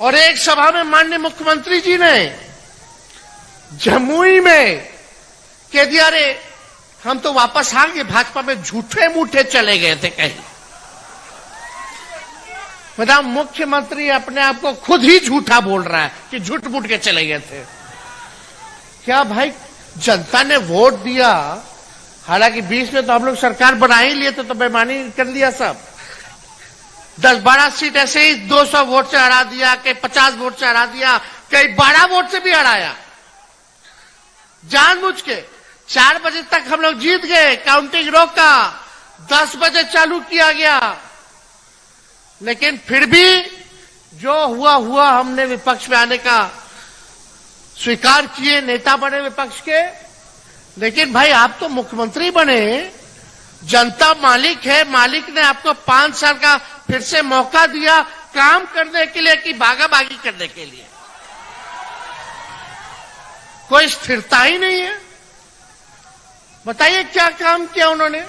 और एक सभा में माननीय मुख्यमंत्री जी ने जमुई में कह दिया, अरे हम तो वापस आ गए भाजपा में, झूठे मूठे चले गए थे कहीं। मतलब मुख्यमंत्री अपने आप को खुद ही झूठा बोल रहा है कि झूठ मूठ के चले गए थे। क्या भाई, जनता ने वोट दिया, हालांकि 20 में तो हम लोग सरकार बना ही लिए थे, तो बेईमानी कर लिया सब। 10-12 सीट ऐसे ही 200 वोट से हरा दिया, कहीं 50 वोट से हरा दिया, कहीं 12 वोट से भी हराया जानबूझ के। 4 बजे तक हम लोग जीत गए, काउंटिंग रोका, 10 बजे चालू किया गया। लेकिन फिर भी जो हुआ हमने विपक्ष में आने का स्वीकार किए, नेता बने विपक्ष के। लेकिन भाई आप तो मुख्यमंत्री बने, जनता मालिक है, मालिक ने आपको 5 साल का फिर से मौका दिया काम करने के लिए कि भागाभागी करने के लिए। कोई स्थिरता ही नहीं है। बताइए क्या काम किया उन्होंने।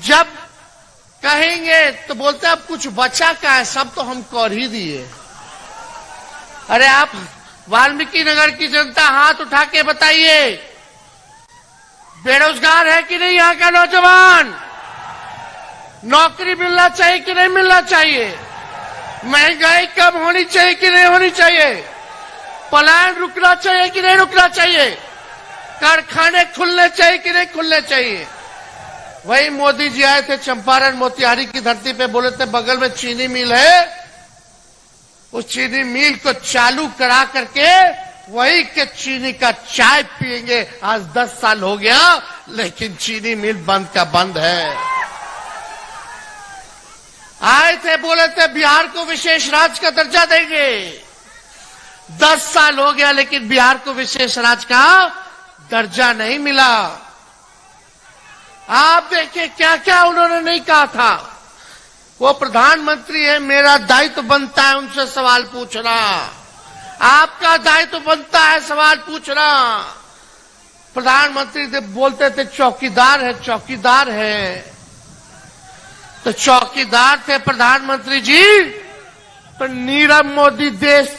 जब कहेंगे तो बोलते अब कुछ बचा क्या है, सब तो हम कर ही दिए। अरे आप वाल्मीकि नगर की जनता हाथ उठा के बताइए, बेरोजगार है कि नहीं यहाँ का नौजवान? नौकरी मिलना चाहिए कि नहीं मिलना चाहिए? महंगाई कम होनी चाहिए कि नहीं होनी चाहिए? पलायन रुकना चाहिए कि नहीं रुकना चाहिए? कारखाने खुलने चाहिए कि नहीं खुलने चाहिए? वही मोदी जी आए थे चंपारण मोतिहारी की धरती पे, बोले थे बगल में चीनी मिल है, उस चीनी मिल को चालू करा करके वही के चीनी का चाय पिएंगे। आज 10 साल हो गया, लेकिन चीनी मिल बंद का बंद है। आए थे, बोले थे बिहार को विशेष राज्य का दर्जा देंगे। 10 साल हो गया, लेकिन बिहार को विशेष राज्य का दर्जा नहीं मिला। आप देखिए क्या क्या उन्होंने नहीं कहा था। वो प्रधानमंत्री है, मेरा दायित्व बनता है उनसे सवाल पूछना, आपका दायित्व बनता है सवाल पूछना। प्रधानमंत्री बोलते थे चौकीदार है, चौकीदार है, तो चौकीदार थे प्रधानमंत्री जी, तो नीरव मोदी देश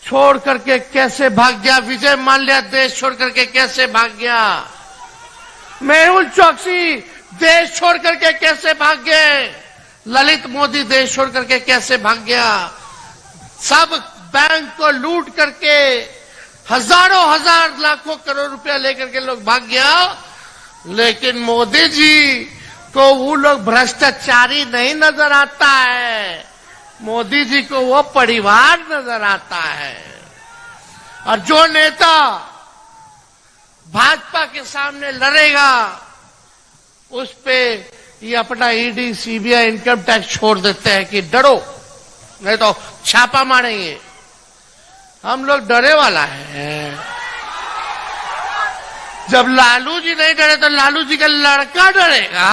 छोड़ करके कैसे भाग गया? विजय माल्या देश छोड़ करके कैसे भाग गया? मेहुल चौकसी देश छोड़ करके कैसे भाग गए? ललित मोदी देश छोड़ करके कैसे भाग गया? सब बैंक को लूट करके हजारों हजार लाखों करोड़ रुपया लेकर के लोग भाग गया। लेकिन मोदी जी को वो लोग भ्रष्टाचारी नहीं नजर आता है, मोदी जी को वो परिवार नजर आता है। और जो नेता भाजपा के सामने लड़ेगा, उस पे ये अपना ईडी, सीबीआई, इनकम टैक्स छोड़ देते हैं कि डरो, नहीं तो छापा मारेंगे। हम लोग डरे वाला है। जब लालू जी नहीं डरे तो लालू जी का लड़का डरेगा।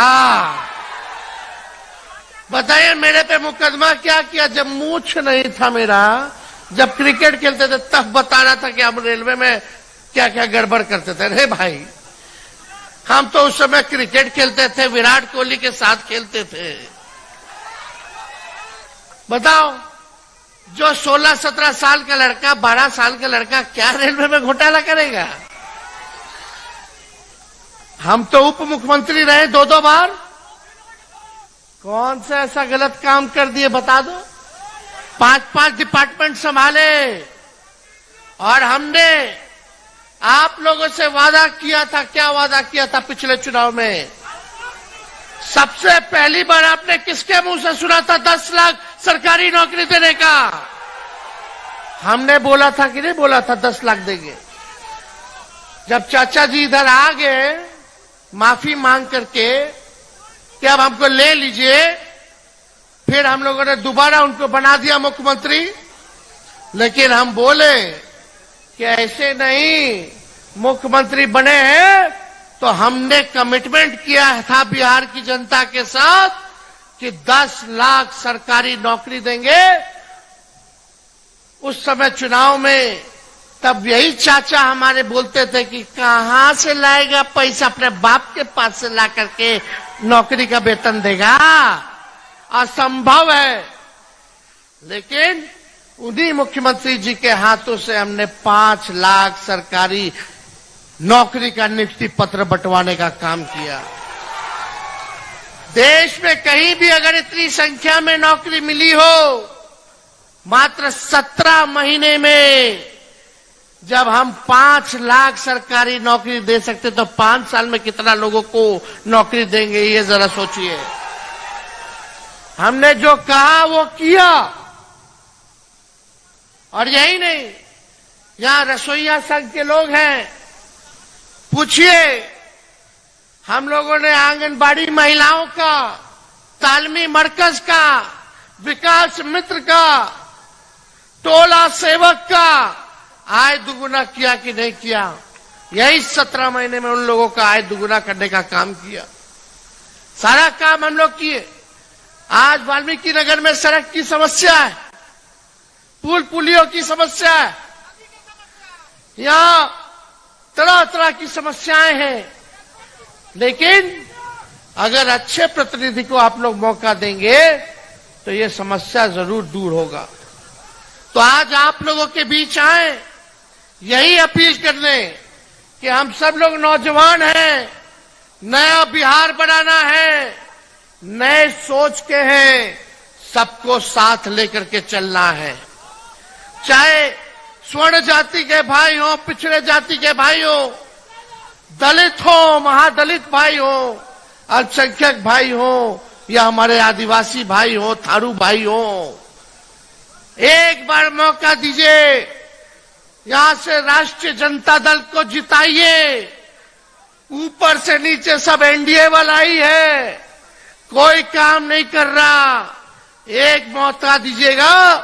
बताइए मेरे पे मुकदमा क्या किया? जब मूछ नहीं था मेरा, जब क्रिकेट खेलते थे तब बताना था कि हम रेलवे में क्या क्या गड़बड़ करते थे। अरे भाई, हम तो उस समय क्रिकेट खेलते थे, विराट कोहली के साथ खेलते थे। बताओ, जो 16-17 साल का लड़का, 12 साल का लड़का क्या रेलवे में घोटाला करेगा? हम तो उप मुख्यमंत्री रहे 2-2 बार, कौन सा ऐसा गलत काम कर दिए बता दो? 5-5 डिपार्टमेंट संभाले, और हमने आप लोगों से वादा किया था। क्या वादा किया था पिछले चुनाव में? सबसे पहली बार आपने किसके मुंह से सुना था 10 लाख सरकारी नौकरी देने का? हमने बोला था कि नहीं बोला था 10 लाख देंगे? जब चाचा जी इधर आ गए माफी मांग करके कि अब हमको ले लीजिए, फिर हम लोगों ने दोबारा उनको बना दिया मुख्यमंत्री। लेकिन हम बोले कि ऐसे नहीं, मुख्यमंत्री बने हैं तो हमने कमिटमेंट किया था बिहार की जनता के साथ कि 10 लाख सरकारी नौकरी देंगे। उस समय चुनाव में तब यही चाचा हमारे बोलते थे कि कहां से लाएगा पैसा, अपने बाप के पास से ला करके नौकरी का वेतन देगा, असंभव है। लेकिन उन्हीं मुख्यमंत्री जी के हाथों से हमने 5 लाख सरकारी नौकरी का नियुक्ति पत्र बंटवाने का काम किया। देश में कहीं भी अगर इतनी संख्या में नौकरी मिली हो, मात्र 17 महीने में जब हम 5 लाख सरकारी नौकरी दे सकते तो 5 साल में कितना लोगों को नौकरी देंगे, ये जरा सोचिए। हमने जो कहा वो किया। और यही नहीं, यहां रसोइया संघ के लोग हैं, पूछिए। हम लोगों ने आंगनबाड़ी महिलाओं का, तालमी मरकज का, विकास मित्र का, टोला सेवक का आय दुगुना किया कि नहीं किया? यही 17 महीने में उन लोगों का आय दुगुना करने का काम किया। सारा काम हम लोग किए। आज वाल्मीकि नगर में सड़क की समस्या है, पुल पुलियों की समस्या है, यहां तरह तरह की समस्याएं हैं। लेकिन अगर अच्छे प्रतिनिधि को आप लोग मौका देंगे तो ये समस्या जरूर दूर होगा। तो आज आप लोगों के बीच आए यही अपील करने कि हम सब लोग नौजवान हैं, नया बिहार बनाना है, नए सोच के हैं, सबको साथ लेकर के चलना है। चाहे स्वर्ण जाति के भाई हो, पिछड़े जाति के भाई हो, दलित हो, महादलित भाई हो, अल्पसंख्यक भाई हो, या हमारे आदिवासी भाई हो, थारू भाई हो, एक बार मौका दीजिए। यहां से राष्ट्रीय जनता दल को जिताइए। ऊपर से नीचे सब एनडीए वाला ही है, कोई काम नहीं कर रहा। एक मौका दीजिएगा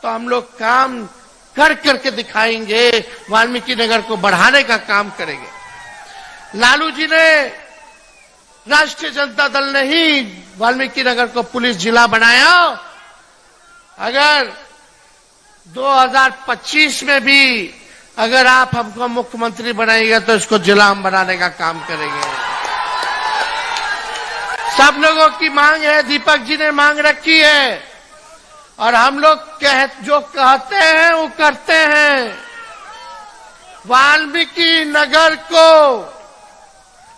तो हम लोग काम कर करके दिखाएंगे, वाल्मीकि नगर को बढ़ाने का काम करेंगे। लालू जी ने, राष्ट्रीय जनता दल ने ही वाल्मीकि नगर को पुलिस जिला बनाया। अगर 2025 में भी अगर आप हमको मुख्यमंत्री बनाएंगे तो इसको जिला हम बनाने का काम करेंगे। सब लोगों की मांग है, दीपक जी ने मांग रखी है, और हम लोग जो कहते हैं वो करते हैं। वाल्मीकि नगर को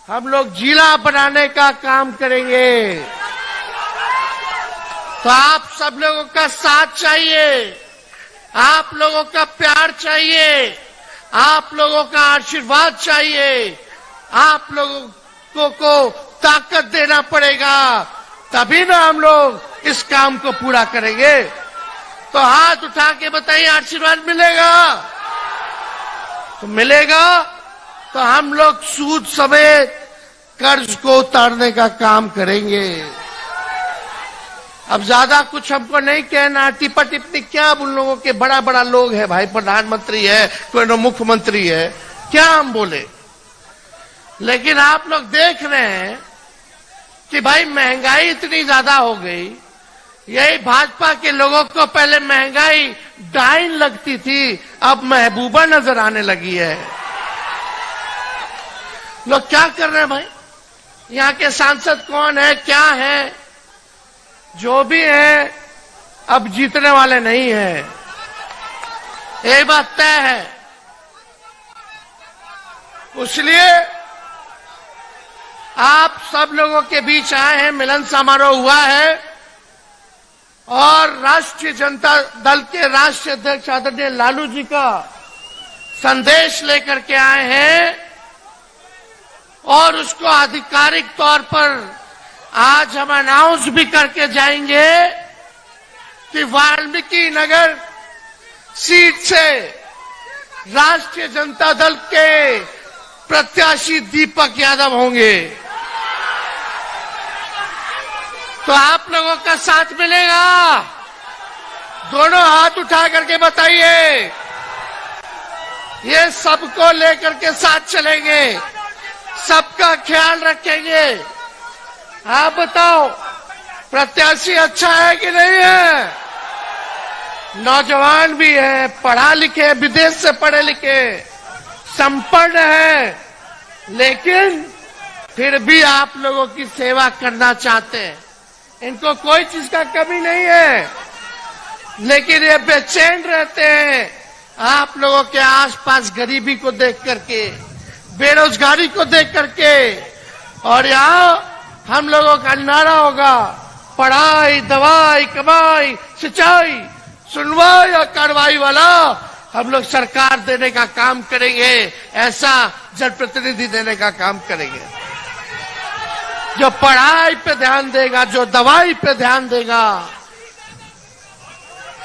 हम लोग जिला बनाने का काम करेंगे। तो आप सब लोगों का साथ चाहिए, आप लोगों का प्यार चाहिए, आप लोगों का आशीर्वाद चाहिए, आप लोगों को ताकत देना पड़ेगा, तभी ना हम लोग इस काम को पूरा करेंगे। तो हाथ उठा के बताइए, आशीर्वाद मिलेगा? तो मिलेगा तो हम लोग सूद समेत कर्ज को उतारने का काम करेंगे। अब ज्यादा कुछ हमको नहीं कहना, टिप्पा टिप्पणी क्या, उन लोगों के बड़ा बड़ा लोग है भाई, प्रधानमंत्री है, कोई न मुख्यमंत्री है, क्या हम बोले। लेकिन आप लोग देख रहे हैं कि भाई महंगाई इतनी ज्यादा हो गई। यही भाजपा के लोगों को पहले महंगाई डाइन लगती थी, अब महबूबा नजर आने लगी है। लोग क्या कर रहे हैं भाई? यहाँ के सांसद कौन है, क्या है, जो भी है अब जीतने वाले नहीं है, ये बात तय है। इसलिए आप सब लोगों के बीच आए हैं, मिलन समारोह हुआ है, और राष्ट्रीय जनता दल के राष्ट्रीय अध्यक्ष आदरणीय लालू जी का संदेश लेकर के आए हैं, और उसको आधिकारिक तौर पर आज हम अनाउंस भी करके जाएंगे कि वाल्मीकि नगर सीट से राष्ट्रीय जनता दल के प्रत्याशी दीपक यादव होंगे। तो आप लोगों का साथ मिलेगा? दोनों हाथ उठा करके बताइए। ये सबको लेकर के साथ चलेंगे, सबका ख्याल रखेंगे। आप बताओ, प्रत्याशी अच्छा है कि नहीं है? नौजवान भी है, पढ़ा लिखे, विदेश से पढ़े लिखे, संपन्न है, लेकिन फिर भी आप लोगों की सेवा करना चाहते हैं। इनको कोई चीज का कमी नहीं है। लेकिन ये बेचैन रहते हैं आप लोगों के आसपास गरीबी को देख करके, बेरोजगारी को देख करके। और यहाँ हम लोगों का नारा होगा पढ़ाई, दवाई, कमाई, सिंचाई, सुनवाई और कार्रवाई वाला हम लोग सरकार देने का काम करेंगे, ऐसा जनप्रतिनिधि देने का काम करेंगे। जो पढ़ाई पे ध्यान देगा, जो दवाई पे ध्यान देगा,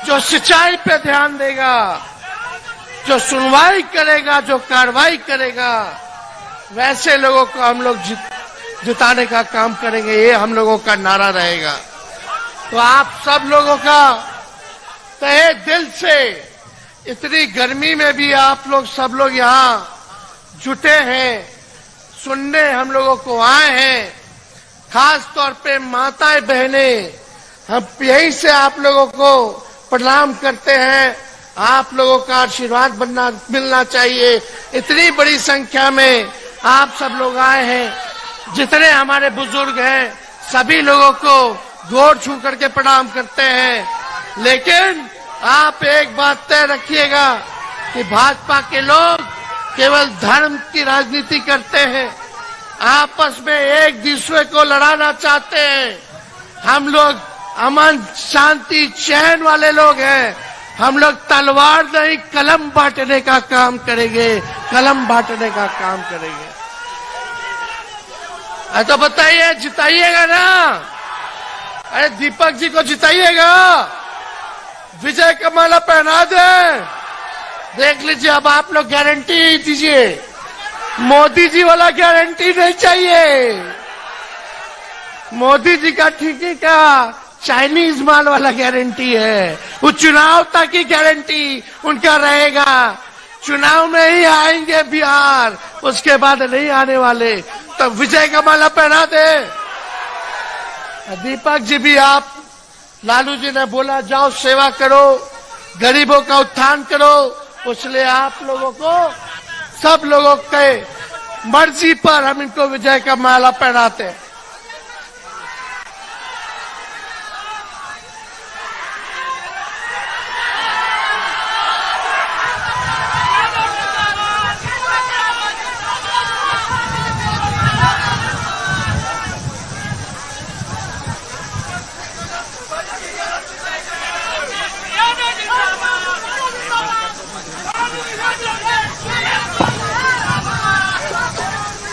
जो सिंचाई पे ध्यान देगा, जो सुनवाई करेगा, जो कार्रवाई करेगा, वैसे लोगों को हम लोग जिताने का काम करेंगे। ये हम लोगों का नारा रहेगा। तो आप सब लोगों का तहे दिल से, इतनी गर्मी में भी आप लोग सब लोग यहाँ जुटे हैं, सुनने हम लोगों को आए हैं। खास तौर पे माताएं बहनें, हम यहीं से आप लोगों को प्रणाम करते हैं। आप लोगों का आशीर्वाद मिलना चाहिए। इतनी बड़ी संख्या में आप सब लोग आए हैं। जितने हमारे बुजुर्ग हैं सभी लोगों को गोड़ छू करके प्रणाम करते हैं। लेकिन आप एक बात तय रखिएगा कि भाजपा के लोग केवल धर्म की राजनीति करते हैं, आपस में एक दूसरे को लड़ाना चाहते हैं। हम लोग अमन, शांति, चैन वाले लोग हैं। हम लोग तलवार नहीं कलम बांटने का काम करेंगे, कलम बांटने का काम करेंगे। तो बताइए, जिताइएगा ना? अरे दीपक जी को जिताइएगा, विजय का माला पहना दे। देख लीजिए, अब आप लोग गारंटी दीजिए। मोदी जी वाला गारंटी नहीं चाहिए। मोदी जी का ठीकी का चाइनीज माल वाला गारंटी है। वो चुनाव तक की गारंटी उनका रहेगा। चुनाव में ही आएंगे बिहार, उसके बाद नहीं आने वाले। तो विजय का माला पहना दे। दीपक जी भी, आप लालू जी ने बोला जाओ सेवा करो, गरीबों का उत्थान करो, इसलिए आप लोगों को, सब लोगों के मर्जी पर हम इनको विजय का माला पहनाते हैं।